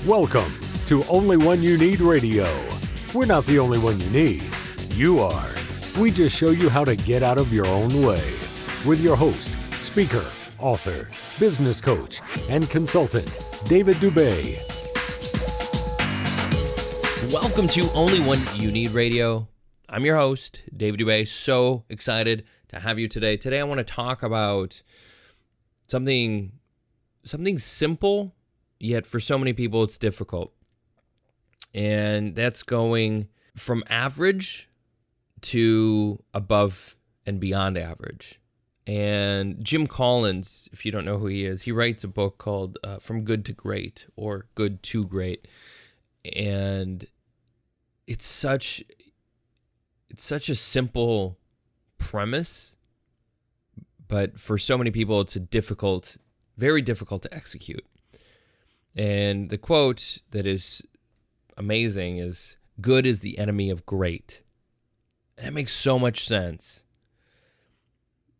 Welcome to Only One You Need Radio. We're not the only one you need. You are. We just show you how to get out of your own way. With your host, speaker, author, business coach, and consultant, David Dubé. Welcome to Only One You Need Radio. I'm your host, David Dubé. So excited to have you today. Today I want to talk about something simple, yet for so many people it's difficult. And that's going from average to above and beyond average. And Jim Collins, if you don't know who he is, he writes a book called From Good to Great, or Good to Great. And it's such a simple premise, but for so many people it's very difficult to execute. And the quote that is amazing is, "Good is the enemy of great." That makes so much sense,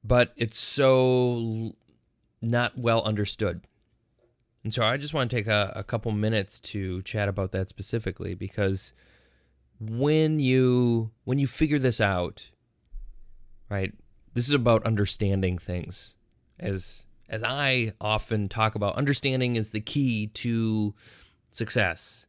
but it's so not well understood. And so I just want to take a couple minutes to chat about that specifically, because when you figure this out, right, this is about understanding things. As I often talk about, understanding is the key to success,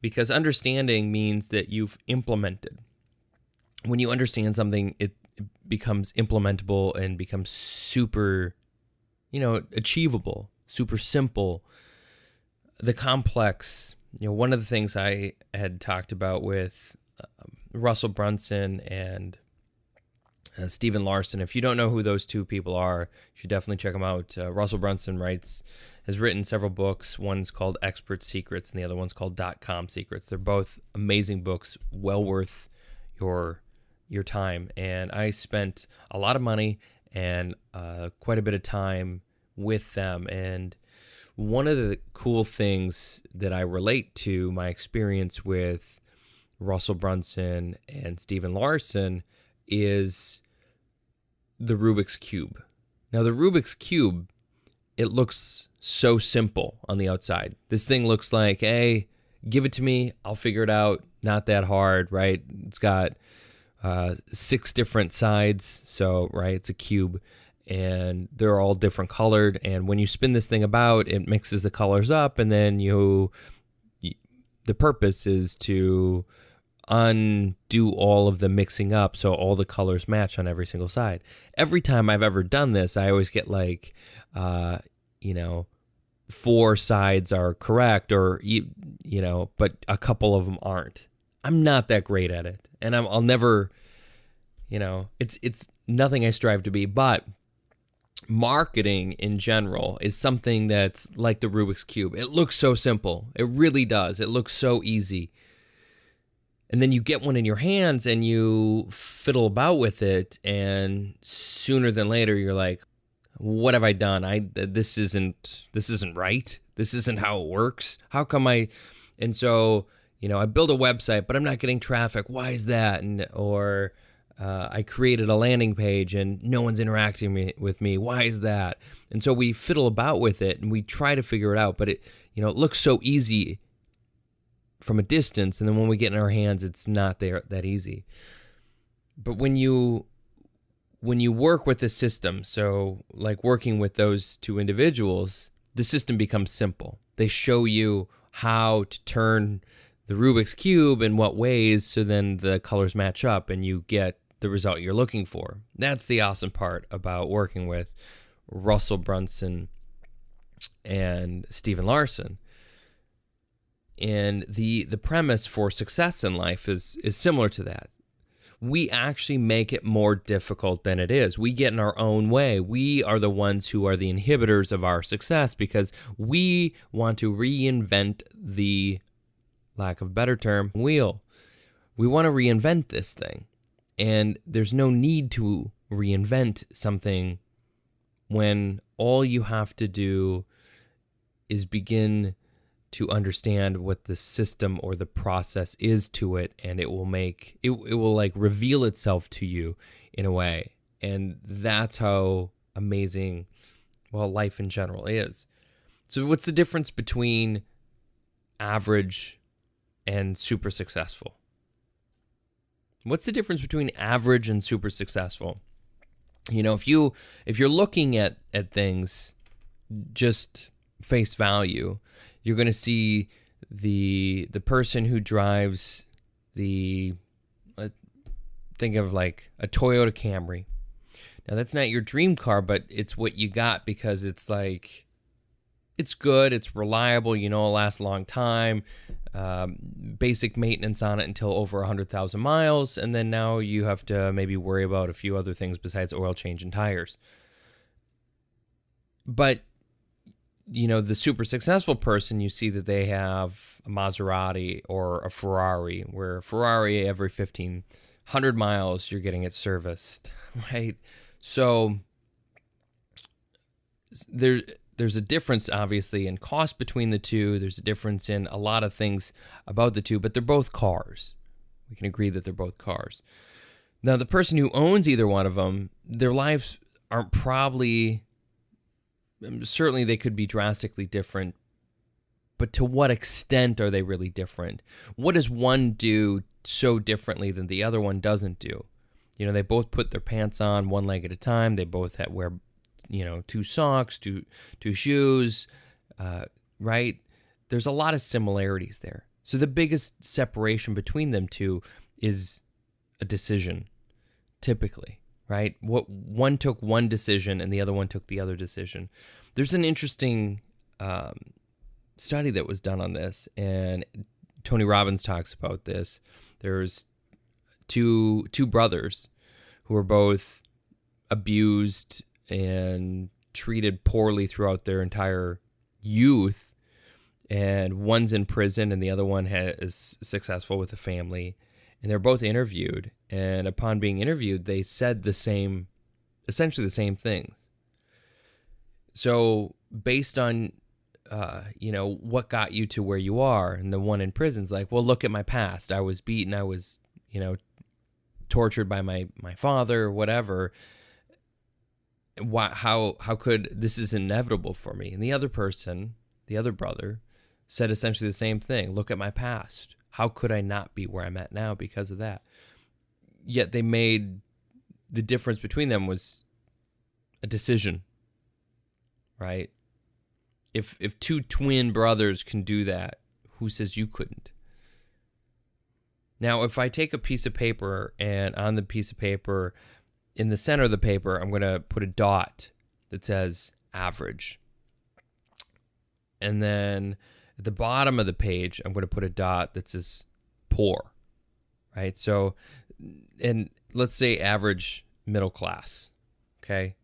because understanding means that you've implemented. When you understand something, it becomes implementable and becomes super, achievable, super simple. The complex, one of the things I had talked about with Russell Brunson and Stephen Larson. If you don't know who those two people are, you should definitely check them out. Russell Brunson has written several books. One's called Expert Secrets, and the other one's called .com Secrets. They're both amazing books, well worth your time. And I spent a lot of money and quite a bit of time with them. And one of the cool things that I relate to my experience with Russell Brunson and Stephen Larson is the Rubiks Cube. Now, the Rubiks Cube, it looks so simple on the outside. This thing looks like, hey, give it to me, I'll figure it out. Not that hard, right? It's got 6 different sides, so, right, it's a cube, and they're all different colored, and when you spin this thing about, it mixes the colors up, and then the purpose is to undo all of the mixing up so all the colors match on every single side. Every time I've ever done this, I always get 4 sides are correct, or but a couple of them aren't. I'm not that great at it, and I'll never, it's nothing I strive to be. But marketing in general is something that's like the Rubik's Cube. It looks so simple. It really does. It looks so easy. And then you get one in your hands and you fiddle about with it, and sooner than later you're like, what have I done? This isn't right. This isn't how it works. How come and so, I build a website, but I'm not getting traffic. Why is that? Or I created a landing page and no one's interacting with me. Why is that? And so we fiddle about with it and we try to figure it out, but it looks so easy from a distance, and then when we get in our hands, it's not that easy. But when you work with the system, so like working with those two individuals, the system becomes simple. They show you how to turn the Rubik's Cube in what ways, so then the colors match up and you get the result you're looking for. That's the awesome part about working with Russell Brunson and Stephen Larson. And the premise for success in life is similar to that. We actually make it more difficult than it is. We get in our own way. We are the ones who are the inhibitors of our success, because we want to reinvent the, lack of a better term, wheel. We want to reinvent this thing. And there's no need to reinvent something when all you have to do is begin to understand what the system or the process is to it, and it will reveal itself to you in a way. And that's how amazing, life in general is. So what's the difference between average and super successful. What's the difference between average and super successful? If you're looking at things just face value, you're going to see the person who drives think of like a Toyota Camry. Now that's not your dream car, but it's what you got because it's like, it's good, it's reliable, it'll last a long time, basic maintenance on it until over 100,000 miles, and then now you have to maybe worry about a few other things besides oil change and tires. But, the super successful person, you see that they have a Maserati or a Ferrari, where Ferrari every 1,500 miles, you're getting it serviced, right? So there's a difference, obviously, in cost between the two. There's a difference in a lot of things about the two, but they're both cars. We can agree that they're both cars. Now, the person who owns either one of them, their lives aren't probably, certainly they could be drastically different, but to what extent are they really different? What does one do so differently than the other one doesn't do? They both put their pants on one leg at a time. They both wear two socks, two shoes, right? There's a lot of similarities there. So the biggest separation between them two is a decision, typically, right? What one took one decision and the other one took the other decision. There's an interesting study that was done on this, and Tony Robbins talks about this. There's two brothers who were both abused and treated poorly throughout their entire youth, and one's in prison and the other one is successful with a family, and they're both interviewed, and upon being interviewed they said essentially the same thing. So based on what got you to where you are, and the one in prison's like, well, look at my past, I was beaten, I was tortured by my father, whatever. How could this is inevitable for me? And the other person, the other brother, said essentially the same thing. Look at my past. How could I not be where I'm at now because of that? Yet they made the difference between them was a decision, right? If two twin brothers can do that, who says you couldn't? Now, if I take a piece of paper and on the piece of paper, in the center of the paper, I'm going to put a dot that says average. And then at the bottom of the page, I'm going to put a dot that says poor, right? So, and let's say average middle class, okay?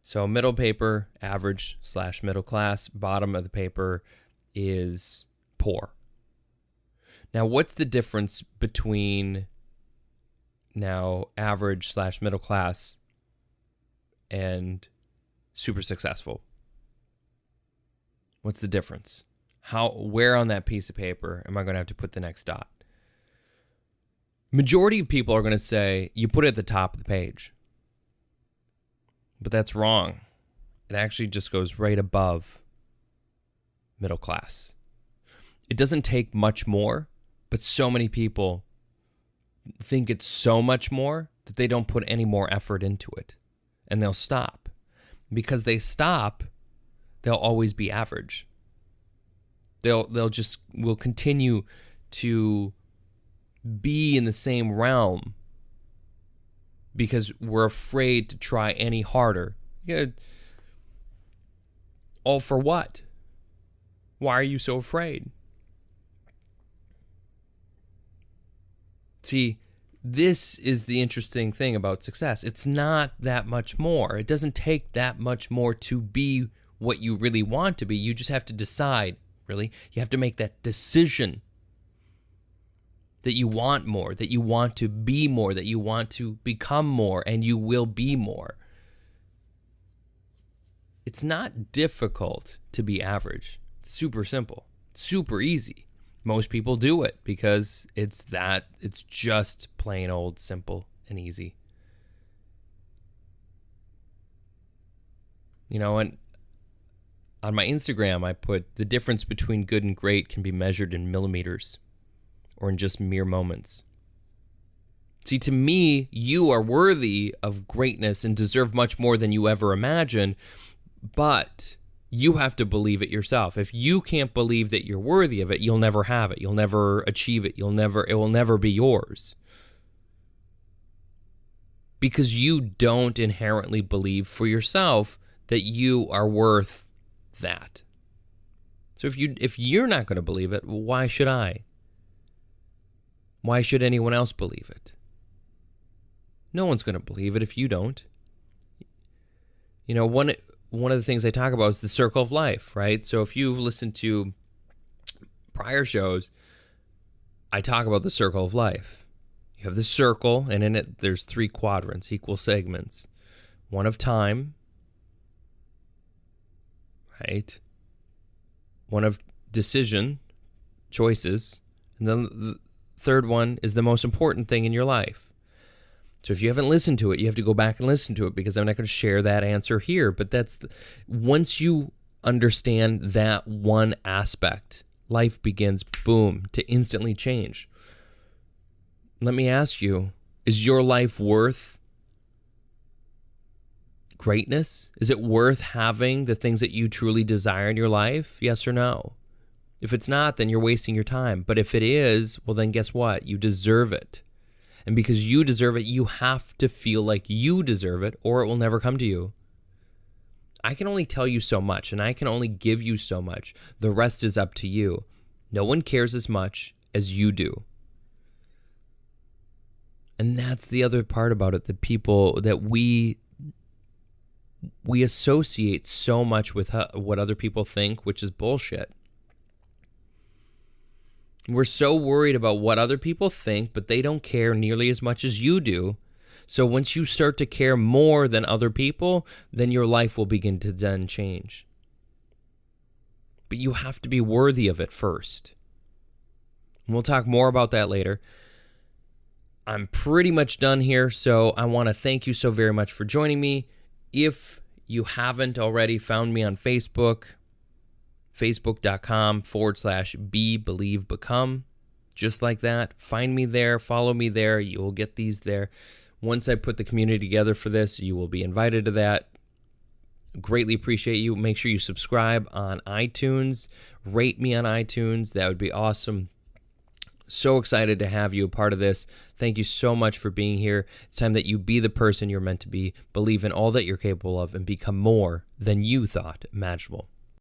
So middle paper, average / middle class, bottom of the paper is poor. Now, what's the difference between now average / middle class and super successful? What's the difference? Where on that piece of paper am I going to have to put the next dot? Majority of people are going to say you put it at the top of the page. But that's wrong. It actually just goes right above middle class. It doesn't take much more, but so many people think it's so much more that they don't put any more effort into it. And they'll stop. Because they stop, they'll always be average. Will continue to be in the same realm because we're afraid to try any harder. All for what? Why are you so afraid? See, this is the interesting thing about success. It's not that much more. It doesn't take that much more to be what you really want to be. You just have to decide, really. You have to make that decision that you want more, that you want to be more, that you want to become more, and you will be more. It's not difficult to be average. It's super simple, super easy. Most people do it because it's just plain old simple and easy. And On my Instagram, I put the difference between good and great can be measured in millimeters or in just mere moments. See, to me, you are worthy of greatness and deserve much more than you ever imagined, but you have to believe it yourself. If you can't believe that you're worthy of it, you'll never have it. You'll never achieve it. It will never be yours. Because you don't inherently believe for yourself that you are worth that. So if you're not going to believe it, why should I? Why should anyone else believe it? No one's going to believe it if you don't. You know, one of the things I talk about is the circle of life, right? So if you've listened to prior shows, I talk about the circle of life. You have the circle, and in it, there's 3 quadrants, equal segments. One of time, right? One of decision, choices. And then the third one is the most important thing in your life. So if you haven't listened to it, you have to go back and listen to it, because I'm not going to share that answer here. But once you understand that one aspect, life begins, boom, to instantly change. Let me ask you, is your life worth greatness? Is it worth having the things that you truly desire in your life? Yes or no? If it's not, then you're wasting your time. But if it is, well, then guess what? You deserve it. And because you deserve it, you have to feel like you deserve it, or it will never come to you. I can only tell you so much, and I can only give you so much. The rest is up to you. No one cares as much as you do. And that's the other part about it, the people that we associate so much with what other people think, which is bullshit. We're so worried about what other people think, but they don't care nearly as much as you do. So once you start to care more than other people, then your life will begin to then change. But you have to be worthy of it first. And we'll talk more about that later. I'm pretty much done here, so I want to thank you so very much for joining me. If you haven't already found me on Facebook, facebook.com/BeBelieveBecome. Just like that. Find me there. Follow me there. You will get these there. Once I put the community together for this, you will be invited to that. Greatly appreciate you. Make sure you subscribe on iTunes. Rate me on iTunes. That would be awesome. So excited to have you a part of this. Thank you so much for being here. It's time that you be the person you're meant to be. Believe in all that you're capable of and become more than you thought imaginable.